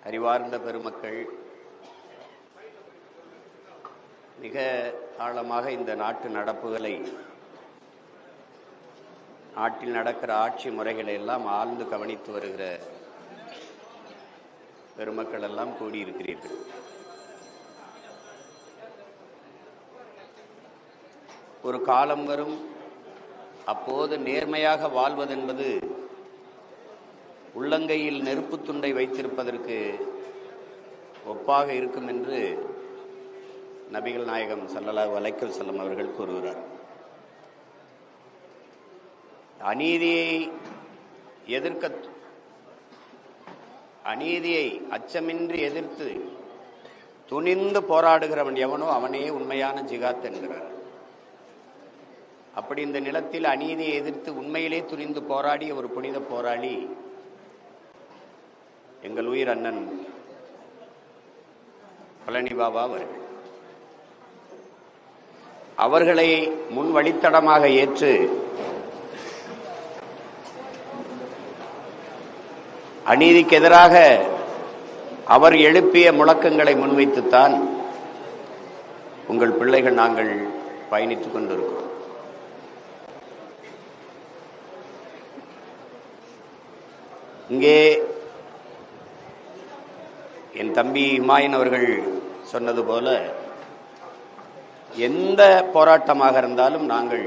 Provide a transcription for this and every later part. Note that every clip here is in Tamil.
அறிவார்ந்த பெருமக்கள், மிக ஆழமாக இந்த நாட்டு நடப்புகளை, நாட்டில் நடக்கிற ஆட்சி முறைகளை எல்லாம் ஆழ்ந்து கவனித்து வருகிற பெருமக்கள் எல்லாம் கூடியிருக்கிறீர்கள். ஒரு காலம் வரும், அப்போது நேர்மையாக வாழ்வதென்பது உள்ளங்கையில் நெருப்பு துண்டை வைத்திருப்பதற்கு ஒப்பாக இருக்கும் என்று நபிகள் நாயகம் ஸல்லல்லாஹு அலைஹி வஸல்லம் அவர்கள் கூறுகிறார். அநீதியை அச்சமின்றி எதிர்த்து துணிந்து போராடுகிறவன் எவனோ அவனே உண்மையான ஜிகாத் என்கிறார். அப்படி இந்த நிலத்தில் அநீதியை எதிர்த்து உண்மையிலே துணிந்து போராடிய ஒரு புனித போராளி எங்கள் உயிர் அண்ணன் பழனி பாபா அவர்கள். அவர்களை முன் வழித்தடமாக ஏற்று அநீதிக்கு எதிராக அவர் எழுப்பிய முழக்கங்களை முன்வைத்துத்தான் உங்கள் பிள்ளைகள் நாங்கள் பயணித்துக் கொண்டிருக்கிறோம். இங்கே என் தம்பி ஹுமாயூன் அவர்கள் சொன்னது போல, எந்த போராட்டமாக இருந்தாலும் நாங்கள்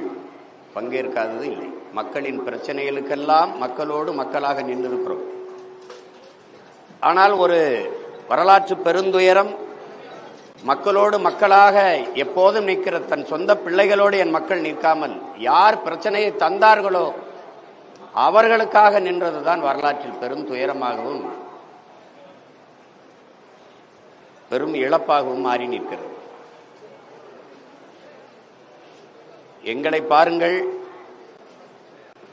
பங்கேற்காதது இல்லை. மக்களின் பிரச்சனைகளுக்கெல்லாம் மக்களோடு மக்களாக நின்றிருக்கிறோம். ஆனால் ஒரு வரலாற்று பெருந்துயரம், மக்களோடு மக்களாக எப்போதும் நிற்கிற தன் சொந்த பிள்ளைகளோடு என் மக்கள் நிற்காமல் யார் பிரச்சனையை தந்தார்களோ அவர்களுக்காக நின்றதுதான் வரலாற்றில் பெரும் துயரமாகவும் பெரும் இழப்பாகவும் மாறி நிற்கிறது. எங்களை பாருங்கள்,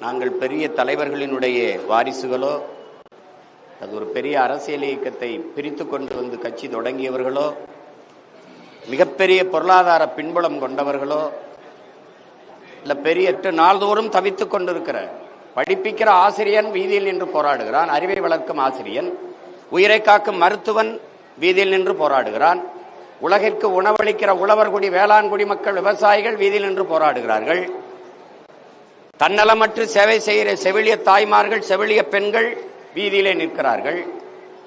நாங்கள் பெரிய தலைவர்களினுடைய வாரிசுகளோ, அது ஒரு பெரிய அரசியல் இயக்கத்தை பிரித்து கொண்டு வந்து கட்சி தொடங்கியவர்களோ, மிகப்பெரிய பொருளாதார பின்புலம் கொண்டவர்களோ, இல்ல பெரிய நாள்தோறும் தவித்துக் கொண்டிருக்கிற படிப்பிக்கிற ஆசிரியன் வீதியில் நின்று போராடுகிறான், அறிவை வளர்க்கும் ஆசிரியன், உயிரை காக்கும் மருத்துவன் வீதியில் நின்று போராடுகிறான், உலகிற்கு உணவளிக்கிற உழவர்குடி வேளாண்குடி மக்கள் விவசாயிகள் வீதியில் நின்று போராடுகிறார்கள், தன்னலமற்று சேவை செய்கிற செவிலிய தாய்மார்கள் செவிலிய பெண்கள் வீதியிலே நிற்கிறார்கள்,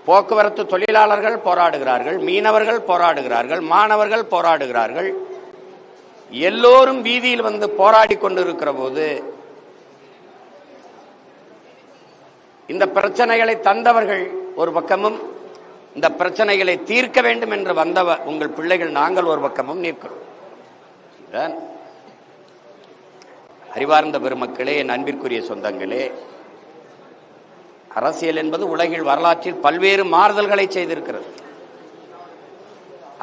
போக்குவரத்து தொழிலாளர்கள் போராடுகிறார்கள், மீனவர்கள் போராடுகிறார்கள், மாணவர்கள் போராடுகிறார்கள். எல்லோரும் வீதியில் வந்து போராடி கொண்டிருக்கிற போது இந்த பிரச்சனைகளை தந்தவர்கள் ஒரு பக்கமும், இந்த பிரச்சனைகளை தீர்க்க வேண்டும் என்று வந்த உங்கள் பிள்ளைகள் நாங்கள் ஒரு பக்கமும் நிற்கிறோம். அறிவார்ந்த பெருமக்களே, என் அன்பிற்குரிய சொந்தங்களே, அரசியல் என்பது உலகில் வரலாற்றில் பல்வேறு மாறுதல்களை செய்திருக்கிறது.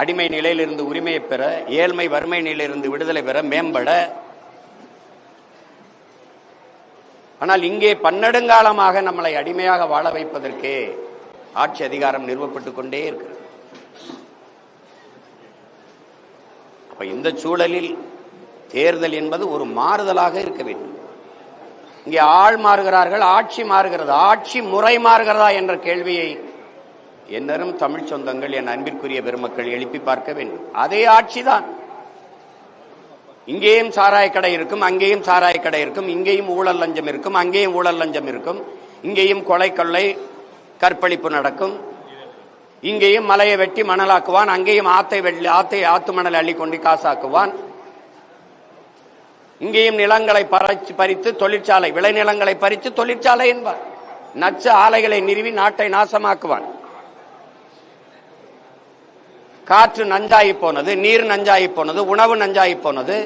அடிமை நிலையிலிருந்து உரிமையை பெற, ஏழ்மை வறுமை நிலையிலிருந்து விடுதலை பெற, மேம்பட. ஆனால் இங்கே பன்னெடுங்காலமாக நம்மளை அடிமையாக வாழ வைப்பதற்கே ஆட்சி அதிகாரம் நிறுவப்பட்டுக் கொண்டே இருக்கிறது. அப்ப இந்த சூழலில் தேர்தல் என்பது ஒரு மாறுதலாக இருக்க வேண்டும். இங்கே ஆள் மாறுகிறார்கள், ஆட்சி மாறுகிறது. ஆட்சி முறை மாறுகிறதா என்ற கேள்வியை என்னரும் தமிழ் சொந்தங்கள், என் அன்பிற்குரிய பெருமக்கள் எழுப்பி பார்க்க வேண்டும். அதே ஆட்சிதான். இங்கேயும் சாராய கடை இருக்கும், அங்கேயும் சாராய கடை இருக்கும், இங்கேயும் ஊழல் லஞ்சம் இருக்கும், அங்கேயும் ஊழல் லஞ்சம் இருக்கும், இங்கேயும் கொலை கொள்ளை கற்பழிப்பு நடக்கும், இங்கேயும் மலையை வெட்டி மணலாக்குவான், அங்கேயும் ஆத்து மணலை அள்ளி கொண்டு காசாக்குவான், இங்கேயும் நிலங்களை பறித்து தொழிற்சாலை, விளைநிலங்களை பறித்து தொழிற்சாலை என்பார், நச்சு ஆலைகளை நிறுவி நாட்டை நாசமாக்குவான். காற்று நஞ்சாகி போனது, நீர் நஞ்சாகி போனது, உணவு நஞ்சாகி போனது.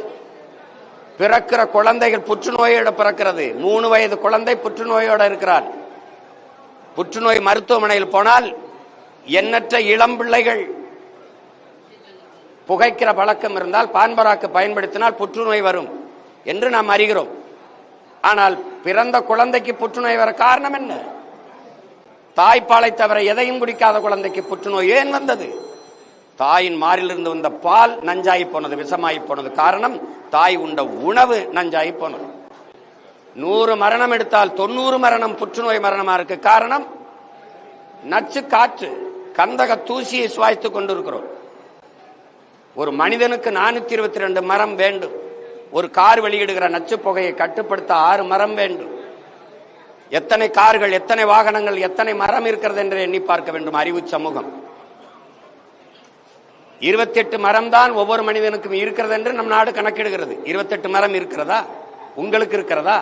பிறக்கிற குழந்தைகள் புற்றுநோயோட பிறக்கிறது. 3 வயது குழந்தை புற்றுநோயோட இருக்கிறார். புற்றுநோய் மருத்துவமனையில் போனால் எண்ணற்ற இளம் பிள்ளைகள் புகைக்கிற பழக்கம் இருந்தால், பான்பராக்கு பயன்படுத்தினால் புற்றுநோய் வரும் என்று நாம் அறிகிறோம். ஆனால் பிறந்த குழந்தைக்கு புற்றுநோய் வர காரணம் என்ன? தாய்ப்பாலை தவிர எதையும் குடிக்காத குழந்தைக்கு புற்றுநோய் ஏன் வந்தது? தாயின் மாரிலிருந்து வந்த பால் நஞ்சாகி போனது, விஷமாகி போனது. காரணம், தாய் உண்ட உணவு நஞ்சாகி போனது. 100 மரணம் எடுத்தால் 90 மரணம் புற்றுநோய் மரணமா இருக்கு. காரணம், நச்சு காற்று. கந்தக தூசியை சுவாய்த்துக் கொண்டிருக்கிறோம். ஒரு மனிதனுக்கு 422 மரம் வேண்டும். ஒரு கார் வெளியிடுகிற நச்சு புகையை கட்டுப்படுத்த 6 மரம் வேண்டும். எத்தனை கார்கள், எத்தனை வாகனங்கள், எத்தனை மரம் இருக்கிறது என்று எண்ணி பார்க்க வேண்டும் அறிவு சமூகம். 28 மரம் தான் ஒவ்வொரு மனிதனுக்கும் இருக்கிறது என்று நம் நாடு கணக்கிடுகிறது. 28 மரம் இருக்கிறதா? உங்களுக்கு இருக்கிறதா?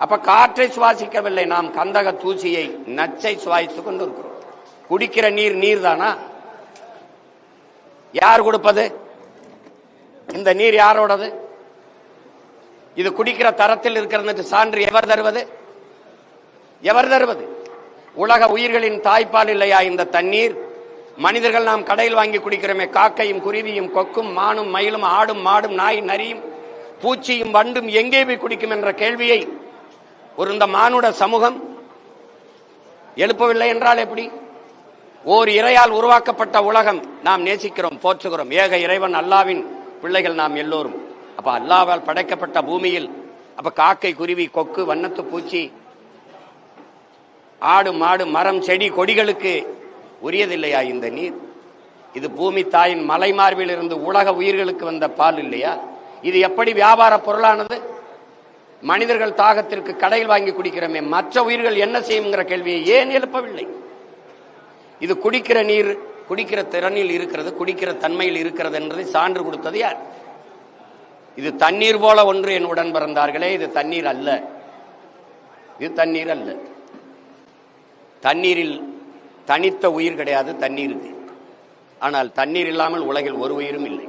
அப்ப காற்றை சுவாசிக்கவில்லை, நாம் கந்தக தூசியை, நச்சை சுவாசித்துக் கொண்டிருக்கிறோம். குடிக்கிற நீர் நீர்தானா? யார் கொடுப்பது? இந்த நீர் யாரோடது? இது குடிக்கிற தரத்தில் இருக்கிறது சான்று எவர் தருவது? எவர் தருவது? உலக உயிர்களின் தாய்ப்பால் இல்லையா இந்த தண்ணீர்? மனிதர்கள் நாம் கடையில் வாங்கி குடிக்கிறோமே, காக்கையும் குருவியும் கொக்கும் மானும் மயிலும் ஆடும் மாடும் நாய் நரியும் பூச்சியும் வண்டும் எங்கே போய் குடிக்கும் என்ற கேள்வியை ஒரு இந்த மானுட சமூகம் எழுப்பவில்லை என்றால் எப்படி? ஓர் இறையால் உருவாக்கப்பட்ட உலகம் நாம் நேசிக்கிறோம், போற்றுகிறோம். ஏக இறைவன் அல்லாவின் பிள்ளைகள் நாம் எல்லோரும். அப்ப அல்லாவால் படைக்கப்பட்ட பூமியில் அப்ப காக்கை குருவி கொக்கு வண்ணத்து பூச்சி ஆடு மாடு மரம் செடி கொடிகளுக்கு உரியதில்லையா இந்த நீர்? இது பூமி தாயின் மலை மார்பில் இருந்து உலக உயிர்களுக்கு வந்த பால் இல்லையா? இது எப்படி வியாபார பொருளானது? மனிதர்கள் தாகத்திற்கு கடையில் வாங்கி குடிக்கிறோமே, மற்ற உயிர்கள் என்ன செய்யுங்கிற கேள்வியை ஏன் எழுப்பவில்லை? இது குடிக்கிற நீர், குடிக்கிற திறனில் இருக்கிறது, குடிக்கிற தன்மையில் இருக்கிறது என்பதை சான்று கொடுத்தது யார்? இது தண்ணீர் போல ஒன்று என் உடன் பிறந்தார்களே, இது தண்ணீர் அல்ல, இது தண்ணீர் அல்ல. தண்ணீரில் தனித்த உயிர் கிடையாது தண்ணீருக்கு. ஆனால் தண்ணீர் இல்லாமல் உலகில் ஒரு உயிரும் இல்லை.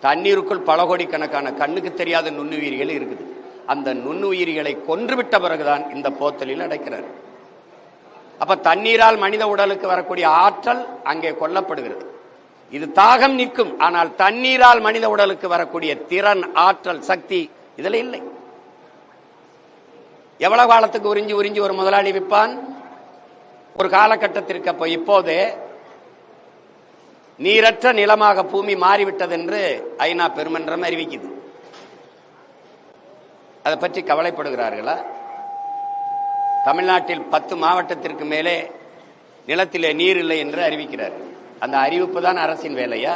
தண்ணீருக்குள் பல கோடிக்கணக்கான கண்ணுக்கு தெரியாத நுண்ணுயிரிகள் இருக்குது. அந்த நுண்ணுயிரிகளை கொன்றுவிட்ட பிறகுதான் இந்த போத்தலில் அடைக்கிறார். அப்ப தண்ணீரால் மனித உடலுக்கு வரக்கூடிய ஆற்றல் அங்கே கொல்லப்படுகிறது. இது தாகம் நிற்கும். ஆனால் தண்ணீரால் மனித உடலுக்கு வரக்கூடிய திறன், ஆற்றல், சக்தி இதுல இல்லை. எவ்வளவு காலத்துக்கு உறிஞ்சி உறிஞ்சி ஒரு முதலாளி விற்பான்? ஒரு காலகட்டத்திற்கு. அப்போ இப்போதே நீரற்ற நிலமாக பூமி மாறிவிட்டது என்று ஐநா பெருமன்றம் அறிவிக்குது. அதை பற்றி கவலைப்படுகிறார்களா? தமிழ்நாட்டில் 10 மாவட்டத்திற்கு மேலே நிலத்திலே நீர் இல்லை என்று அறிவிக்கிறார்கள். அந்த அறிவிப்பு தான் அரசின் வேலையா?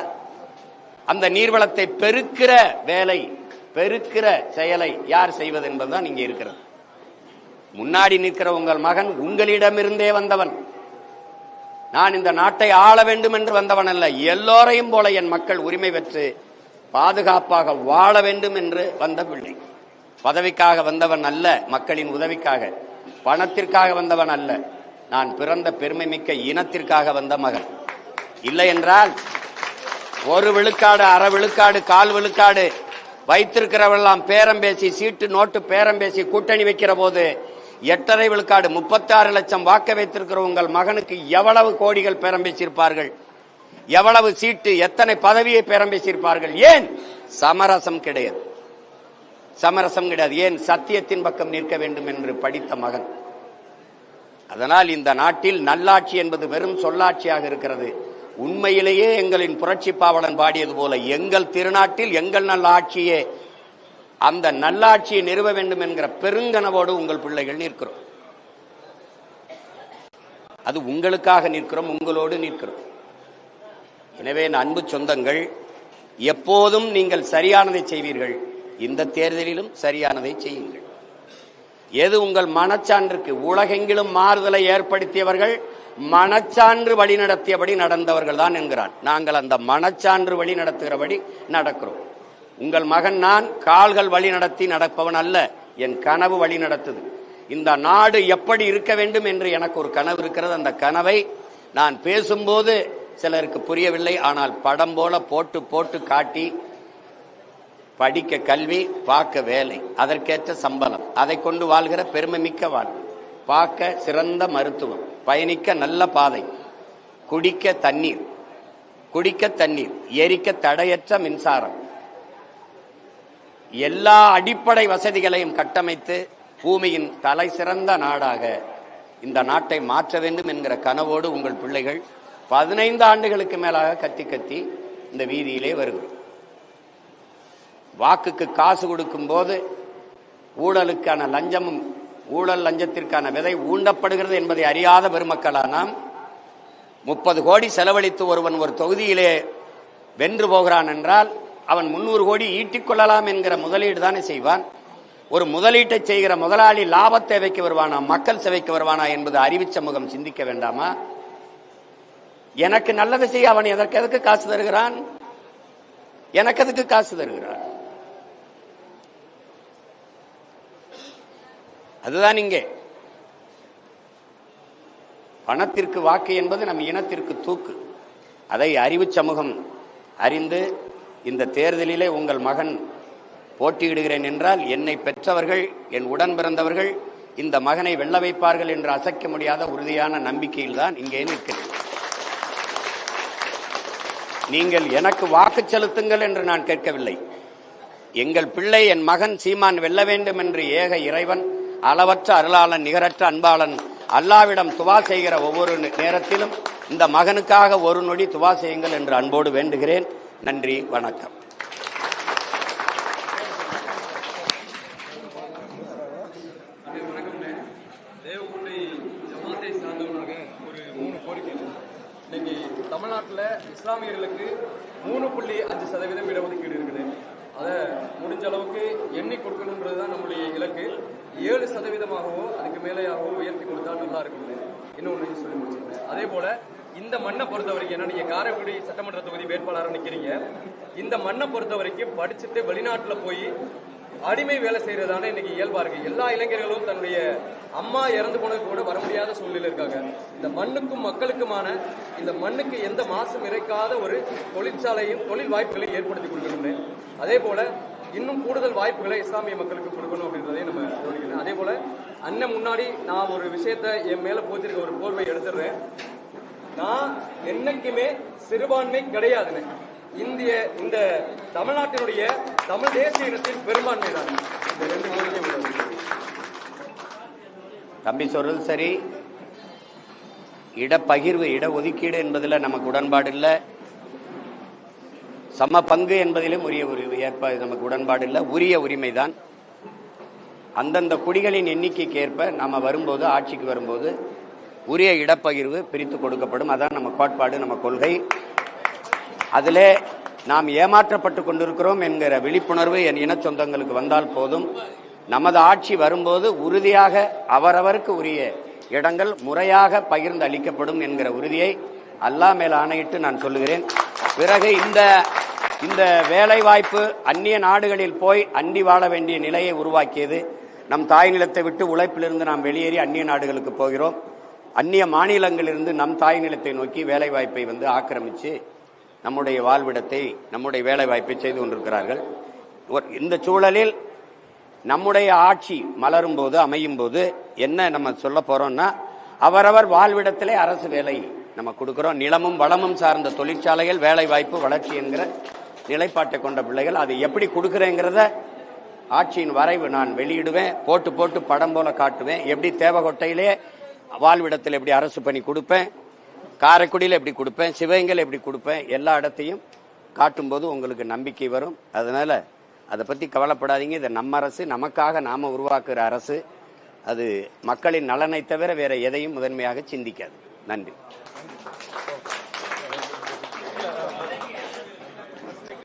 அந்த நீர்வளத்தை பெருக்கிற வேலை, பெருக்கிற செயலை யார் செய்வது என்பதுதான் இங்கே இருக்கிறது. முன்னாடி நிற்கிற உங்கள் மகன் உங்களிடமிருந்தே வந்தவன். நான் இந்த நாட்டை ஆள வேண்டும் என்று வந்தவன் அல்ல. எல்லோரையும் போல என் மக்கள் உரிமை பெற்று பாதுகாப்பாக வாழ வேண்டும் என்று வந்த பிள்ளை. பதவிக்காக வந்தவன் அல்ல, மக்களின் உதவிக்காக, பணத்திற்காக வந்தவன் அல்ல. நான் பிறந்த பெருமை மிக்க இனத்திற்காக வந்த மகன். இல்லை என்றால் 1 விழுக்காடு, அரை விழுக்காடு, 1/4 விழுக்காடு வைத்திருக்கிறவெல்லாம் பேரம் பேசி, சீட்டு நோட்டு பேரம் பேசி கூட்டணி வைக்கிற போது 8.5 விழுக்காடு 36 லட்சம் வாக்க வைத்திருக்கிற உங்கள் மகனுக்கு எவ்வளவு கோடிகள் பேரம் பேசியிருப்பார்கள்? எவ்வளவு சீட்டு, எத்தனை பதவியை பேரம் பேசியிருப்பார்கள்? ஏன் சமரசம் கிடையாது? சமரசம் கிடையாது. ஏன் சத்தியத்தின் பக்கம் நிற்க வேண்டும் என்று படித்த மகன். அதனால் இந்த நாட்டில் நல்லாட்சி என்பது வெறும் சொல்லாட்சியாக இருக்கிறது. உண்மையிலேயே எங்களின் புரட்சி பாவலன் பாடியது போல எங்கள் திருநாட்டில் எங்கள் நல்ல ஆட்சியே, அந்த நல்லாட்சியை நிறுவ வேண்டும் என்கிற பெருங்கனவோடு உங்கள் பிள்ளைகள் நிற்கிறோம். அது உங்களுக்காக நிற்கிறோம், உங்களோடு நிற்கிறோம். எனவே அன்பு சொந்தங்கள், எப்போதும் நீங்கள் சரியானதை செய்வீர்கள். இந்த தேர்தலிலும் சரியானதை செய்யுங்கள். எது உங்கள் மனச்சான்றுக்கு, உலகெங்கிலும் மாறுதலை ஏற்படுத்தியவர்கள் மனச்சான்று வழி நடத்தியபடி நடந்தவர்கள் தான் என்கிறான். நாங்கள் அந்த மனச்சான்று வழி நடத்துகிறபடி நடக்கிறோம். உங்கள் மகன் நான் கால்கள் வழி நடத்தி நடப்பவன் அல்ல, என் கனவு வழி நடத்துது. இந்த நாடு எப்படி இருக்க வேண்டும் என்று எனக்கு ஒரு கனவு இருக்கிறது. அந்த கனவை நான் பேசும்போது சிலருக்கு புரியவில்லை. ஆனால் படம் போல போட்டு போட்டு காட்டி, படிக்க கல்வி, பார்க்க வேலை, அதற்கேற்ற சம்பளம், அதை கொண்டு வாழ்கிற பெருமை மிக்க வாழ்வு, பார்க்க சிறந்த மருத்துவம், பயணிக்க நல்ல பாதை, குடிக்க தண்ணீர், எரிக்க தடையற்ற மின்சாரம், எல்லா அடிப்படை வசதிகளையும் கட்டமைத்து பூமியின் தலை சிறந்த நாடாக இந்த நாட்டை மாற்ற வேண்டும் என்கிற கனவோடு உங்கள் பிள்ளைகள் 15 ஆண்டுகளுக்கு மேலாக கத்தி கத்தி இந்த வீதியிலே வருகிறோம். வாக்குக்கு காசு கொடுக்கும் போது ஊழலுக்கான லஞ்சமும், ஊழல் லஞ்சத்திற்கான விதை ஊண்டப்படுகிறது என்பதை அறியாத பெருமக்களா நாம்? 30 கோடி செலவழித்து ஒருவன் ஒரு தொகுதியிலே வென்று போகிறான் என்றால் அவன் 300 கோடி ஈட்டிக் கொள்ளலாம் என்கிற முதலீடு தானே செய்வான். ஒரு முதலீட்டை செய்கிற முதலாளி லாப தேவைக்கு வருவானா, மக்கள் சேவைக்கு வருவானா என்பது அறிவு சமூகம் சிந்திக்க வேண்டாமா? எனக்கு நல்லது செய்ய அவன் எதற்கு காசு தருகிறான்? எனக்கு எதுக்கு காசு தருகிறான்? அதுதான் இங்கே பணத்திற்கு வாக்கு என்பது நம் இனத்திற்கு தூக்கு. அதை அறிவு சமூகம் அறிந்து இந்த தேர்தலிலே உங்கள் மகன் போட்டியிடுகிறேன் என்றால் என்னை பெற்றவர்கள், என் உடன் பிறந்தவர்கள் இந்த மகனை வெல்ல வைப்பார்கள் என்று அசைக்க முடியாத உறுதியான நம்பிக்கையில் தான் இங்கே நிற்கிறேன். நீங்கள் எனக்கு வாக்கு செலுத்துங்கள் என்று நான் கேட்கவில்லை. எங்கள் பிள்ளை, என் மகன் சீமான் வெல்ல வேண்டும் என்று ஏக இறைவன், அளவற்ற அருளாளன், நிகரற்ற அன்பாளன் அல்லாவிடம் துவா செய்கிற ஒவ்வொரு நேரத்திலும் இந்த மகனுக்காக ஒரு நொடி துவா செய்யுங்கள் என்று அன்போடு வேண்டுகிறேன். நன்றி, வணக்கம். இன்னைக்கு தமிழ்நாட்டில் இஸ்லாமியர்களுக்கு 3.5% இடஒதுக்கீடு இருக்குது. அதை முடிஞ்ச அளவுக்கு எண்ணி கொடுக்கணுன்றது தான் நம்முடைய இலக்கு. 7%ஆகவோ அதுக்கு மேலேயாகவோ உயர்த்தி கொடுத்தா நல்லா இருக்குது. இன்னொன்று சொல்லி முடிச்சிருக்கேன். அதே போல இந்த மண்ணை பொறுத்த வரைக்கும், ஏன்னா நீங்க காரைக்குடி சட்டமன்ற தொகுதி வேட்பாளராக நிற்கிறீங்க, இந்த மண்ணை பொறுத்த வரைக்கும் படிச்சுட்டு வெளிநாட்டில் போய் அடிமை வேலை செய்யறதான இன்னைக்கு இயல்பா இருக்கு. எல்லா இளைஞர்களும் தன்னுடைய அம்மா இறந்து போனது கூட வர முடியாத சூழ்நிலை இருக்காங்க. இந்த மண்ணுக்கும் மக்களுக்குமான, இந்த மண்ணுக்கு எந்த மாசும் இறைக்காத ஒரு தொழிற்சாலையும் தொழில் வாய்ப்புகளையும் ஏற்படுத்தி கொடுக்கணும். அதே போல இன்னும் கூடுதல் வாய்ப்புகளை இஸ்லாமிய மக்களுக்கு கொடுக்கணும் அப்படின்றதையும் நம்ம யோசிக்கணும். அதே போல அண்ணன் முன்னாடி நான் ஒரு விஷயத்த என் மேல போத்திருக்க ஒரு போர்வை எடுத்துடுறேன். நான் என்னைக்குமே சிறுபான்மை கிடையாதுன்னு. இந்த தமிழ்நாட்டினுடைய தமிழ் தேசிய இனத்தின் பெரும்பான்மை தான். இந்த 2 கோரிக்கை தம்பி சொல்றது சரி. இடப்பகிர்வு, இடஒதுக்கீடு என்பதில் நமக்கு உடன்பாடு இல்லை. சம பங்கு என்பதிலும் நமக்கு உடன்பாடு இல்லை. உரிய உரிமைதான். அந்தந்த குடிகளின் எண்ணிக்கைக்கு ஏற்ப நாம வரும்போது, ஆட்சிக்கு வரும்போது உரிய இடப்பகிர்வு பிரித்து கொடுக்கப்படும். அதான் நம்ம கோட்பாடு, நம்ம கொள்கை. அதிலே நாம் ஏமாற்றப்பட்டு கொண்டிருக்கிறோம் என்கிற விழிப்புணர்வு என் இன சொந்தங்களுக்கு வந்தால் போதும். நமது ஆட்சி வரும்போது உறுதியாக அவரவருக்கு உரிய இடங்கள் முறையாக பகிர்ந்து அளிக்கப்படும் என்கிற உறுதியை அல்லாஹ் மேல் ஆணையிட்டு நான் சொல்லுகிறேன். பிறகு இந்த வேலை வாய்ப்பு அந்நிய நாடுகளில் போய் அண்டி வாழ வேண்டிய நிலையை உருவாக்கியது. நம் தாய் நிலத்தை விட்டு உழைப்பிலிருந்து நாம் வெளியேறி அந்நிய நாடுகளுக்கு போகிறோம். அந்நிய மாநிலங்களிலிருந்து நம் தாய் நிலத்தை நோக்கி வேலை வாய்ப்பை ஆக்கிரமித்து நம்முடைய வாழ்விடத்தை, நம்முடைய வேலை வாய்ப்பை செய்து கொண்டிருக்கிறார்கள். இந்த சூழலில் நம்முடைய ஆட்சி மலரும் போது, அமையும் போது என்ன நம்ம சொல்ல போறோம்னா, அவரவர் வாழ்விடத்திலே அரசு வேலை நம்ம கொடுக்கிறோம். நிலமும் வளமும் சார்ந்த தொழிற்சாலைகள், வேலை வாய்ப்பு, வளர்ச்சி என்கிற நிலைப்பாட்டை கொண்ட பிள்ளைகள். அதை எப்படி கொடுக்குறேங்கிறத ஆட்சியின் வரைவு நான் வெளியிடுவேன். போட்டு போட்டு படம் போல காட்டுவேன். எப்படி தேவகோட்டையிலே வாழ்விடத்தில் எப்படி அரசு பணி கொடுப்பேன், காரைக்குடியில் எப்படி கொடுப்பேன், சிவகங்கையில் எப்படி கொடுப்பேன், எல்லா இடத்தையும் காட்டும்போது உங்களுக்கு நம்பிக்கை வரும். அதனால அதை பற்றி கவலைப்படாதீங்க. இது நம்ம அரசு, நமக்காக நாம உருவாக்குற அரசு. அது மக்களின் நலனை தவிர வேற எதையும் முதன்மையாக சிந்திக்காது. நன்றி.